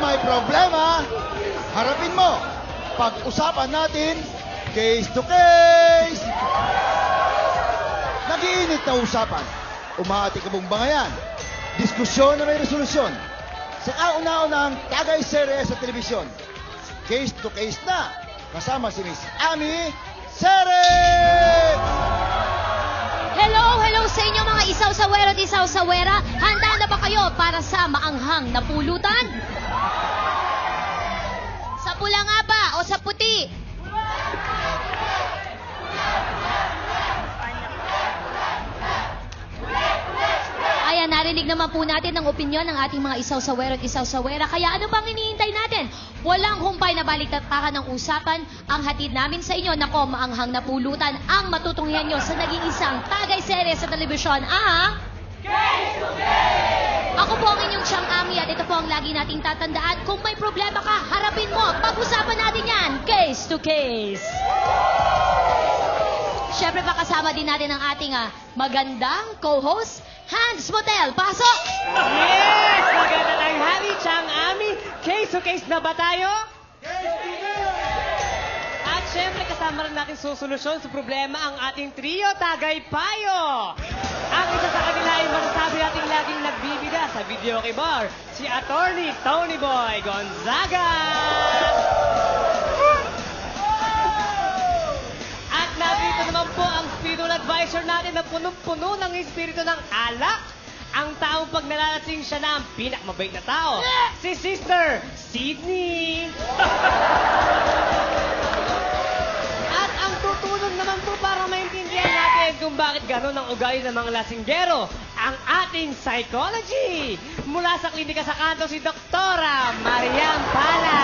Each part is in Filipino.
may problema, harapin mo. Pag-usapan natin, case to case. Nag-iinit na usapan. Umaatikabong bangayan. Diskusyon na may resolusyon. Sa kauna-unang tagay-serye sa telebisyon. Case to case na. Kasama si Miss Ami Seret! Hello sa inyo mga isaw-sawera at isaw-sawera. Handa na ba kayo para sa maanghang na pulutan? Sa pula nga ba o sa puti? Ayan, narinig naman po natin ang opinyon ng ating mga isaw-sawera at isaw-sawera. Kaya ano bang hinihintay natin? Walang humpay na baliktatakan ng usapan. Ang hatid namin sa inyo, nako, maanghang na pulutan ang matutunghian nyo sa nag-iisang tagay-serye sa telebisyon, Case to Case! Ako po ang inyong Siyang Ami at ito po ang lagi nating tatandaan. Kung may problema ka, harapin mo. Pag-usapan natin yan, Case to Case! Siyempre pa kasama din natin ang ating magandang co-host, Hans Motel. Pasok! Yes! Maganda ng Happy Siyang Ami. Case to case na ba tayo? At syempre kasama rin natin susolusyon sa problema ang ating trio Tagaypayo. Ang isa sa kanila ay masasabi natin laging nagbibida sa videoke bar, si Attorney Tony Boy Gonzaga. At narito naman po ang spiritual advisor natin na punong-puno ng espiritu ng alak. Ang taong pag nalalasing siya na ang pinakamabait na tao, si Sister Sydney. At ang tutulong naman po para maintindihan natin kung bakit gano'n ang ugali ng mga lasinggero, ang ating psychology. Mula sa klinika sa kanto, si Doktora Mariam Pala.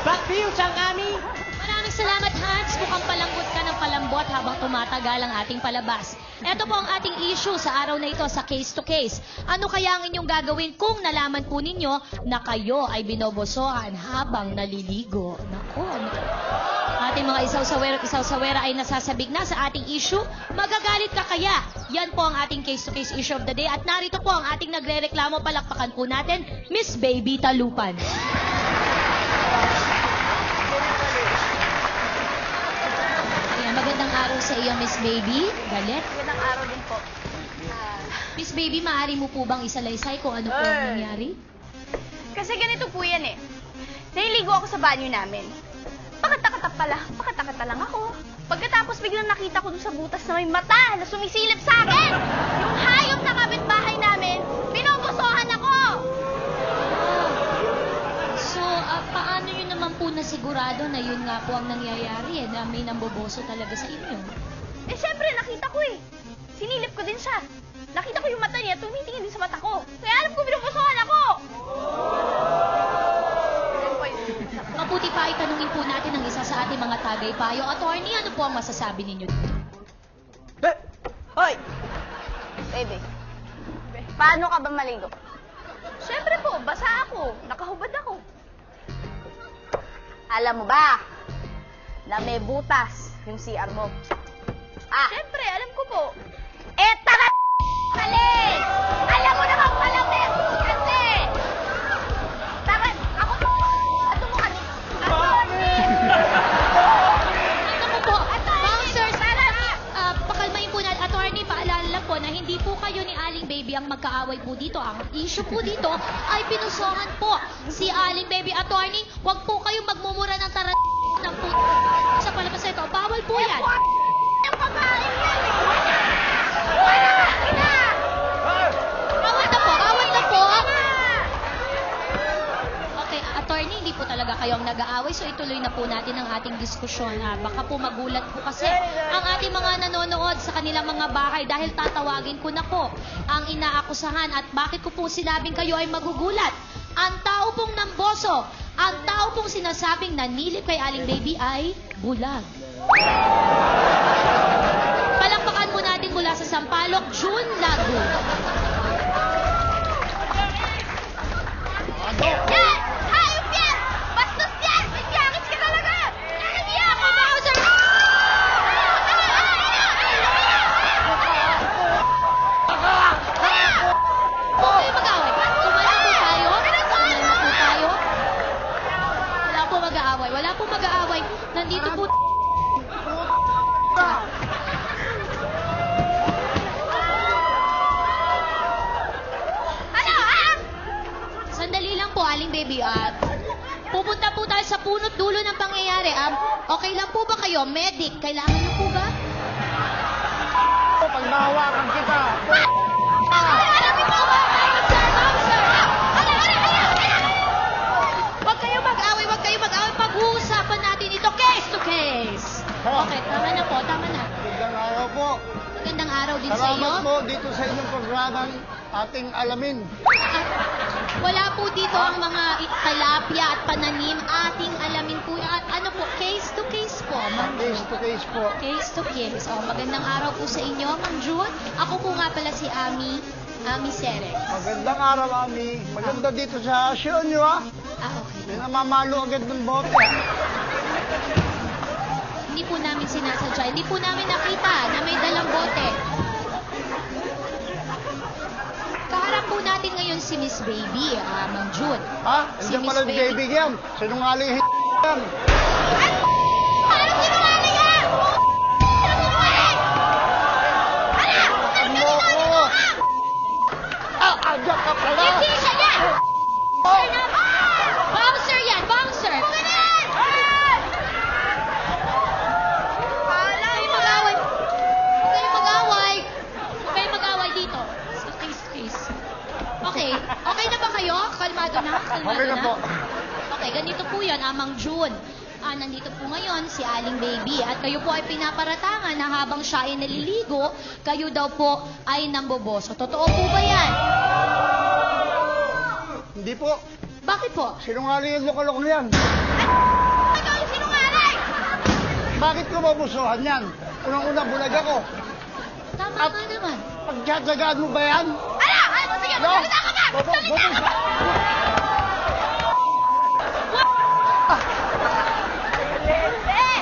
Back to you, Siyang Ami. Maraming salamat, Hans. Mukhang palambot ka ng palambot habang tumatagal ang ating palabas. Ito po ang ating issue sa araw na ito sa Case to Case. Ano kaya ang inyong gagawin kung nalaman po ninyo na kayo ay binobosohan habang naliligo? Naku, ating mga isaw-sawera at isaw-sawera ay nasasabik na sa ating issue. Magagalit ka kaya? Yan po ang ating Case to Case issue of the day. At narito po ang ating nagre-reklamo. Palakpakan po natin, Miss Baby Talupan. Magandang araw sa iyo, Miss Baby. Galit? Magandang araw din po. Miss Baby, maaari mo po bang isalaysay kung ano po ang nangyari? Kasi ganito po yan Naliligo ako sa banyo namin. Pakatakata lang ako. Pagkatapos biglang nakita ko dun sa butas na may mata na sumisilip sa akin. Yung hayop na kapitbahay namin, binobosohan ako! So, paano yun naman po nasigurado na yun nga po ang nangyayari na may namboboso talaga sa inyo? Siyempre, nakita ko Sinilip ko din siya. Nakita ko yung mata niya, tumitingin din sa mata ko. Kaya alam ko, binobosohan ako! Mabuti pa itanungin po natin ang isa sa ating mga tagaypayo. Attorney, ano po ang masasabi ninyo? Hoy! Baby, paano ka ba maligo? Siyempre po, basa ako. Nakahubad ako. Alam mo ba na may butas yung CR mo? Siyempre, alam ko po. Tara! Mali! Alam mo naman pala may butas Tara, ako po. Ato mo kami. Ano po? Bouncers, pakalmahin po natin. Attorney, paalala lang po na hindi po kayo ni Aling Baby ang magkaaway po dito. Ang issue po dito ay pinusohan po si Aling Baby. Attorney, huwag po kayong magmumura ng ng po sa palabas na ito. Bawal po yan. Yung babae yan Wala ka ina! Awat na po. Okay, attorney, hindi po talaga kayo ang nag-aaway. So ituloy na po natin ang ating diskusyon. Baka po magulat po kasi ang ating mga nanonood sa kanilang mga bahay dahil tatawagin ko na po ang inaakusahan. At bakit ko po sinabing kayo ay magugulat? Ang tao pong namboso, ang tao pong sinasabing nanilip kay Aling Baby ay bulag. Palakpakan po natin mula sa Sampaloc, June Lago. Yan! Hayop yan! Bastos yan! May yakits ka talaga! Hindi ako, Bowser! Huwag kayo mag-away. Tumalan po Baby, pupunta po tayo sa punot dulo ng pangyayari. Okay lang po ba kayo? Medic, kailangan niyo po ba? Pag nahawakan kita, Huwag kayo mag-away. Pag-uusapan natin ito case to case. Okay, tama na po, tama na. magandang araw po. Magandang araw din sa iyo. Salamat po dito sa inyong programang ating alamin. At wala po dito ang mga talapia at pananim. Ating alamin po. At ano po, case to case po. Ma'am Case to case po. Case to case. Magandang araw po sa inyo, Ma'am June. Ako po nga pala si Ami Serek. Magandang araw, Ami. Maganda dito sa show nyo, ha? Okay. Hindi namamalo agad ng bote. Hindi po namin sinasadya. Hindi po namin nakita na may dalang bote. Kaharap po natin ngayon si Miss Baby, Ma'am June. Ha? Si Hindi Miss pala Baby. baby yan. Sinungaling yan. Paano sinungaling yan? Paano sinungaling? Hala! Ano ko? Agad ka pala. Hindi siya yan! Oh! Bouncer yan! Bouncer! Huwag kayong mag-away. Huwag kayong mag-away dito. Case. Okay. Okay na ba kayo? Kalmado na? Okay na po. Okay, ganito po yan, Amang June. Nandito po ngayon si Aling Baby at kayo po ay pinaparatangan na habang siya ay naliligo, kayo daw po ay namboboso. Totoo po ba yan? Hindi po. Bakit po? Sinungaling yung lukalok yan. Ikaw yung sinungaling! Bakit ko mabusuhan yan? Unang-una bulag ako. Tama At- nga naman. Pagtsatsagaan mo ba yan? Hala! Ano mo sige? Magsalita ka ba? Magsalita ka ba?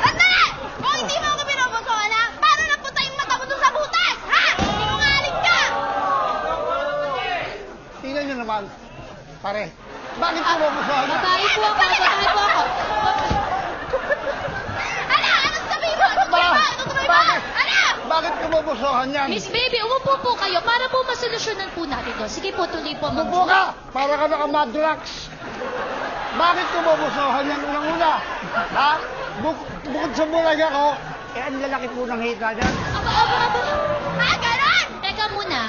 Sandali! Kung hindi mo ako binubusuhan, ha? Paano napunta yung mata mo dun sa butas? Ha? Sinungaling ka! Tingnan nyo naman. Pare, bakit ko mabusuhan yan? Babae po ako. Hala! Anong sabihin mo? Anong sabihin mo? Anong sabihin mo? Bakit? Hala! Bakit ko mabusuhan yan? Miss Baby, umupo po kayo para po masolusyonan po natin to. Sige po, tuloy po, Ma'am Bubo June. ka! Para ka naka-madrox. Bakit ko mabusuhan yan unang-una? Ha? Bukod sa bulag ako, ang lalaki po ng hita dyan. Aba. Ah, ganon! Teka muna,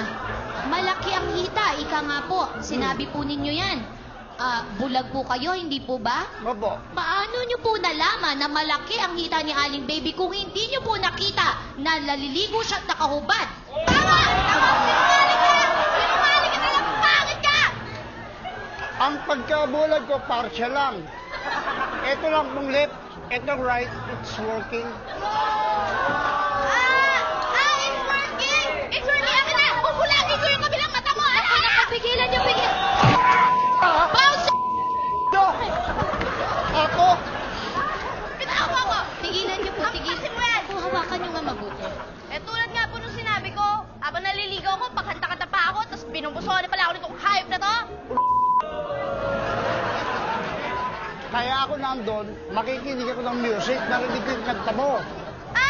malaki ang hita. Ika nga po, sinabi po ninyo yan. Bulag po kayo, hindi po ba? Opo. Paano nyo po nalaman na malaki ang hita ni Aling Baby kung hindi nyo po nakita na naliligo siya at nakahubad? Tama! Tama! Sinungaling ka! Sinungaling ka talaga! Pangit ka! Ang pagkabulag ko, partial lang. Ito lang pong left, itong right, it's working. It's working! It's working! Akin na! Bubulagin ko yung kabilang mata mo! Ano? Pigilan nyo, pigilan! Bounce! Ito! Ako! Bitaw mo ako! Tigilan nyo po, Ang tigilan. kasi mo yan! Kung hawakan nyo nga mabuti. Tulad nga po nung sinabi ko, habang naliligaw ko, pakanta-kanta pa ako, tapos binumbusohan na pala ako nitong hype na to. Kaya ako nandun, makikinig ako ng music, narinig ko yung kanta mo.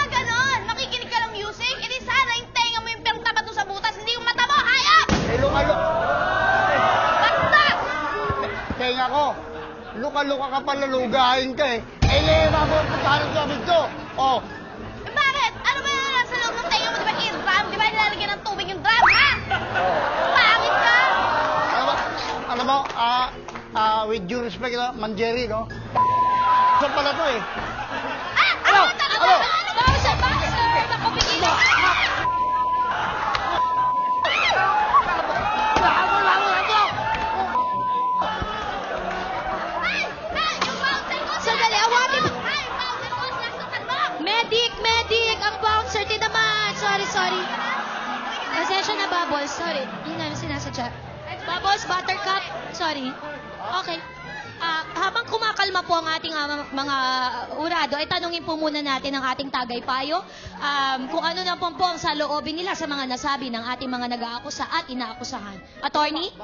Ganon! Makikinig ka ng music? E di sana yung tenga mo yung pinagtapat doon sa butas, hindi yung mata mo, hayop! Luka-luka. Basta! Tenga ko, luka-luka ka pala, lugahin ka eh. Lema mo, puntahan ang sabi ko. Oh, Bakit? Ano ba yung nasa loob ng tenga mo? Di ba i-drum? Di ba nilalagyan ng tubig yung drum, ha? Pangit ka! alam mo, with due respect, Manjeri, no? Saan pala to eh? Ano? Bouncer! Naku, pigilan! Yung bouncer ko! Sandali, awatin mo! Ay, bouncer ko! Sinasaktan mo! Medic! Ang bouncer! Tinamaan! Sorry. Pasensya na, Bubbles. Sorry. Yun na, sinasadya. Bubbles, Buttercup. Sorry. Okay. Habang kumakalma po ang ating mga urado, ay tanungin po muna natin ang ating tagaypayo kung ano na po ang saloobin nila sa mga nasabi ng ating mga nag-aakusa at inaakusahan. Attorney?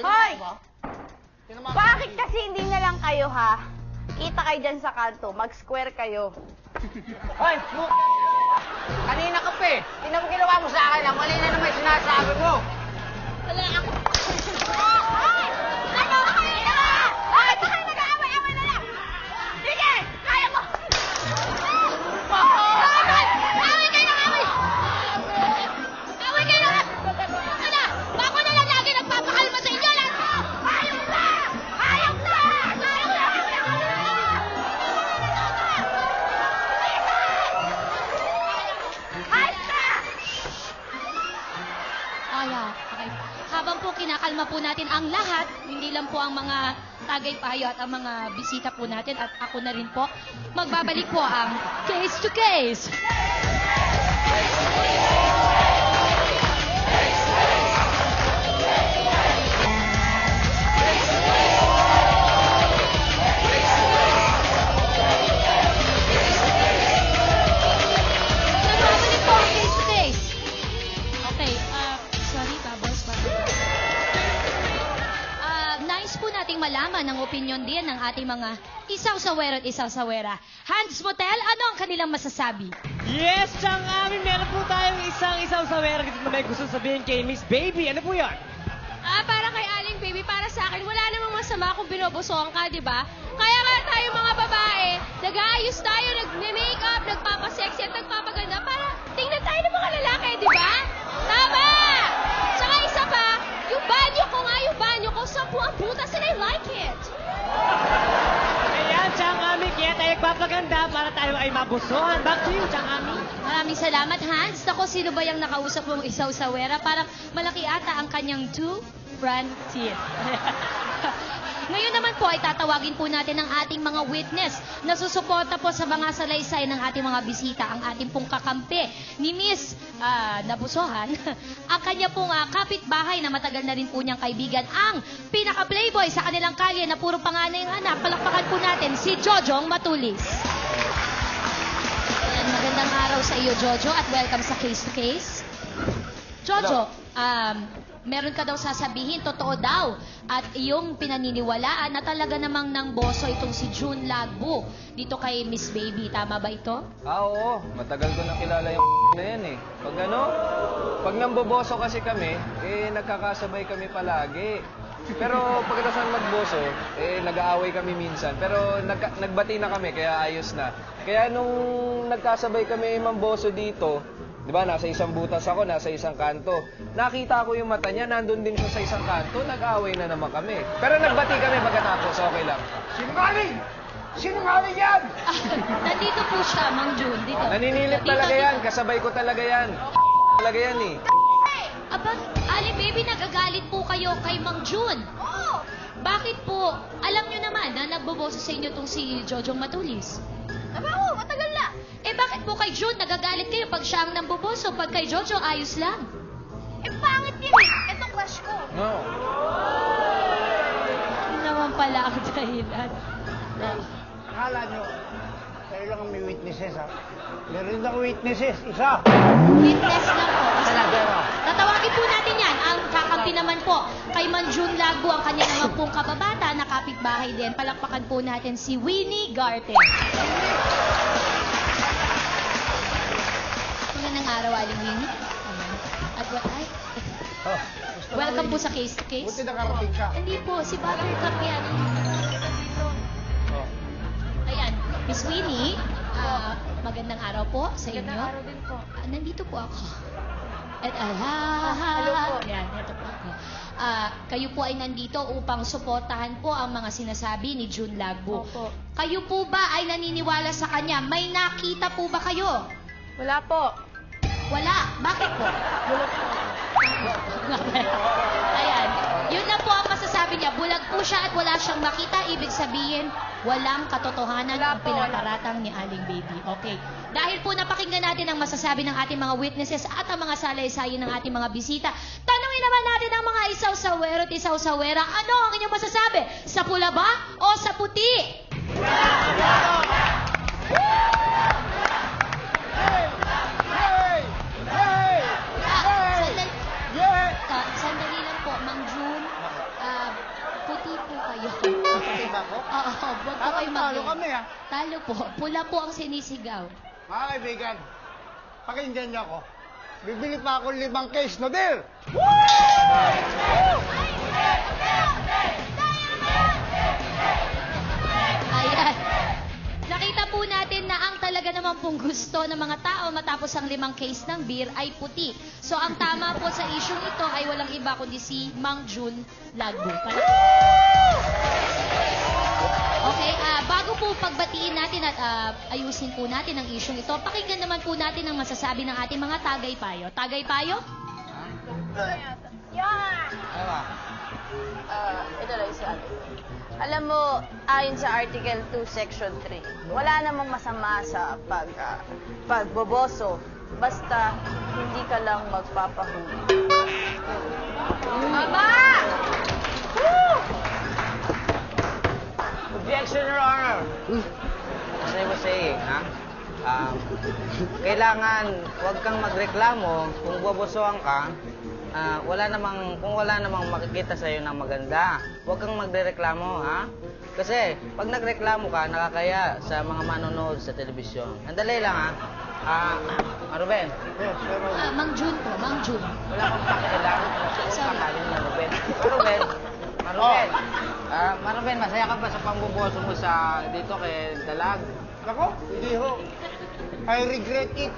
Hoy! Bakit kasi hindi na lang kayo, ha? Kita kayo dyan sa kanto, mag-square kayo. Hoy, kanina ka pa eh. Tingnan mo ginawa mo sa akin. Ang mali na naman yung sinasabi mo. Wala ako. Ay! Ano ka ginawa? Okay. Habang po kinakalma po natin ang lahat, hindi lang po ang mga tagay-payo at ang mga bisita po natin at ako na rin po, magbabalik po ang Case to Case. Nagbabalik po ang Case to Case. Okay, sorry, Babos. Nais po nating malaman ang opinion din ng ating mga isaw-sawera at isaw-sawera. Hans Motel, ano ang kanilang masasabi? Yes, Chang Ami, meron po tayong isang sawera dito na may gusto sabihin kay Miss Baby. Ano po yan? Para kay Aling Baby, para sa akin, wala namang masama kung binobosohan ka, di ba? Kaya nga tayo mga babae, nag-aayos tayo, nag-makeup, nagpapasexy at nagpapaganda para tingnan tayo ng mga lalaki, di ba? Tama! Tsaka isa pa, yung banyo ko, 10 ang butas and I like it. Ayan, Chang Ami, kaya tayo nagpapaganda para tayo ay mabusuhan. Back to you, Chang Ami. Maraming salamat, Hans. Ako, sino ba yung nakausap mong isaw-sawera? Parang malaki ata ang kanyang 2 front teeth. Ngayon naman po ay tatawagin po natin ang ating mga witness na susuporta po sa mga salaysay ng ating mga bisita, ang ating pong kakampi ni Miss Nabusohan, ang kanya pong kapitbahay na matagal na rin po niyang kaibigan, ang pinaka-playboy sa kanilang kalye na puro panganay ng anak. Palakpakan po natin si Jojong Matulis. Ayan, magandang araw sa iyo, Jojo, at welcome sa Case to Case. Jojo, meron ka daw sasabihin, totoo daw, at iyong pinaniniwalaan na talaga namang nang boso itong si June Lagbo dito kay Miss Baby. Tama ba ito? Oo. Matagal ko na kilala yung na yan eh. Pag namboboso kasi kami, nagkakasabay kami palagi. Pero pagkatasan magboso, nag-aaway kami minsan. Pero nagbati na kami, kaya ayos na. Kaya nung nagkasabay kami mamboso dito, di ba, nasa isang butas ako, nasa isang kanto. Nakita ko yung mata niya, nandun din siya sa isang kanto, nag-aaway na naman kami. Pero nagbati kami pagkatapos, okay lang. Sinungaling! Sinungaling yan! Nandito po siya, Mang June. Dito. Naninilip Dito, talaga dito. yan, kasabay ko talaga yan. Talaga yan eh. Aba, Ali Baby, nagagalit po kayo kay Mang June. Oo! Bakit po? Alam nyo naman na nagboboso sa inyo itong si Jojong Matulis. Oo, matagal na. Bakit po kay June nagagalit kayo pag siya ang namboboso? Pag kay Jojo, ayos lang. Pangit yun eh. Ito crush ko. No. Ano naman pala ang dahilan? Akala nyo, kayo lang ang may witnesses, ha? Meron din ako witnesses, isa. Witness lang po. Senadero. Tatawagin po natin yan. Ang kakampi naman po kay Manjun Lagbo, ang kanya naman pong kababata na kapitbahay din. Palakpakan po natin si Winnie Garten. Magandang araw, Aling Winnie. At ay, welcome po sa Case to Case. Buti nakarating ka. Hindi po, si Buttercup yan. Ayan, Miss Winnie, magandang araw po sa inyo. Magandang araw din po. Nandito po ako. At hello po. Ayan, ito po ako. Kayo po ay nandito upang suportahan po ang mga sinasabi ni June Lagbo. Opo. Kayo po ba ay naniniwala sa kanya? May nakita po ba kayo? Wala po. Wala. Bakit po? Ayan. Yun na po ang masasabi niya. Bulag po siya at wala siyang makita. Ibig sabihin, walang katotohanan Wala ang po, pinaparatang ni Aling Baby. Okay. Dahil po napakinggan natin ang masasabi ng ating mga witnesses at ang mga salay-sayin ng ating mga bisita, tanungin naman natin ang mga isaw-sawero at isaw-sawera. Ano ang inyong masasabi? Sa pula ba o sa puti? Sandali lang po, Mang June. Puti po kayo. Puti ba ako? Oo, wag po kayo Talo kami, ha? Talo po. Pula po ang sinisigaw. Mga kaibigan, pakinggan niyo ako. Bibili pa ako 5 case no deal. Ayan. Nakita po natin na ang talaga naman pong gusto ng mga tao matapos ang 5 case ng beer ay puti. So ang tama po sa isyong ito ay walang iba kundi si Mang June Lagbo. Okay, bago po pagbatiin natin at ayusin po natin ang isyong ito, pakinggan naman po natin ang masasabi ng ating mga tagay-payo. Tagay-payo? Yo! Ito lang isa. Alam mo, ayon sa Article 2, Section 3, wala namang masama sa pagboboso. Basta, hindi ka lang magpapahuli. Mama! Woo! Objection, Your Honor. As I was saying, kailangan huwag kang magreklamo kung bobosohan ka. Kung wala namang makikita sa'yo ng maganda, huwag kang magreklamo, ha? Kasi pag nagreklamo ka, nakakaya sa mga manonood sa telebisyon. Andali lang, ha? Ruben. Yes, pero... Mang Jun po, Mang Jun. Wala kang pakialam. Sorry. Ruben, masaya ka ba sa pambuboso mo sa dito kay Dalag? Nako, hindi ho. I regret it.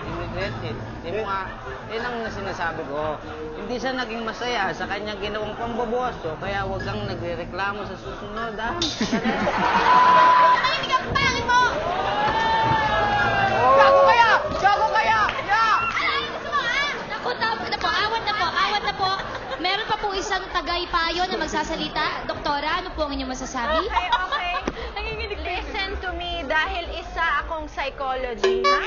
Regret it. Hindi mo nga, yun ang sinasabi ko. Hindi siya naging masaya sa kanyang ginawang pamboboso, kaya huwag kang nagrereklamo sa susunod, ha? Makinig ang pangin mo! Gago kaya! Gago kaya! Yeah! Ay, gusto mo, ha? Naku, awat na po. Meron pa po isang tagaypayo na magsasalita. Doktora, ano po ang inyong masasabi? Okay. Listen to me, dahil isa akong psychology, ha?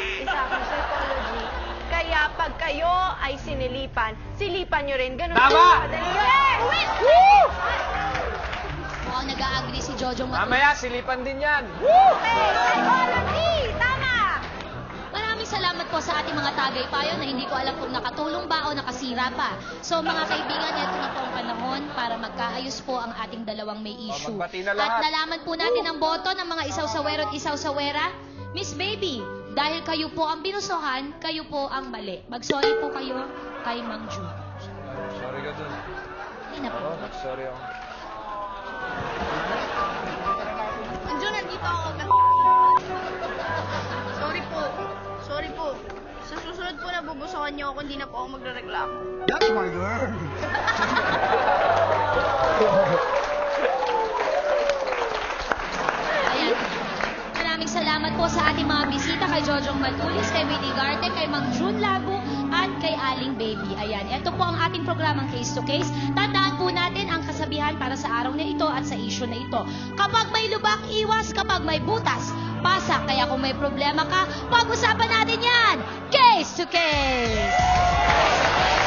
Kaya pag kayo ay silipan nyo rin. Ganun Tama! po kadali. Woo! Mukhang nag-a-agree si Jojong Matulis. Mamaya, silipan din yan. Psychology! Tama! Maraming salamat po sa ating mga tagaypayo na hindi ko alam kung nakatulong ba o nakasira pa. So mga kaibigan, ito na po ang panahon para magkaayos po ang ating dalawang may issue. magbati na At lahat. nalaman po natin ang boto ng mga isaw-sawero at isaw-sawera. Miss Baby, dahil kayo po ang binusohan, kayo po ang mali. Mag-sorry po kayo kay Mang Jun. Sorry ka dun. Hindi na po. Oo, nag-sorry ako. Andiyo, nandito ako. Sorry po. Sa susunod po na bubusokan niyo ako, hindi na po ako magrereklamo. That's my girl. Ayan. Maraming salamat po sa ating mga bisita kay Jojong Matulis, kay Winnie Garte, kay Mang Jun Lago, at kay Aling Baby. Ayan, ito po ang ating programang Case to Case. Tandaan po natin ang kasabihan para sa araw na ito at sa issue na ito. Kapag may lubak, iwas. Kapag may butas, pasak. Kaya kung may problema ka, pag-usapan natin yan. Case to Case!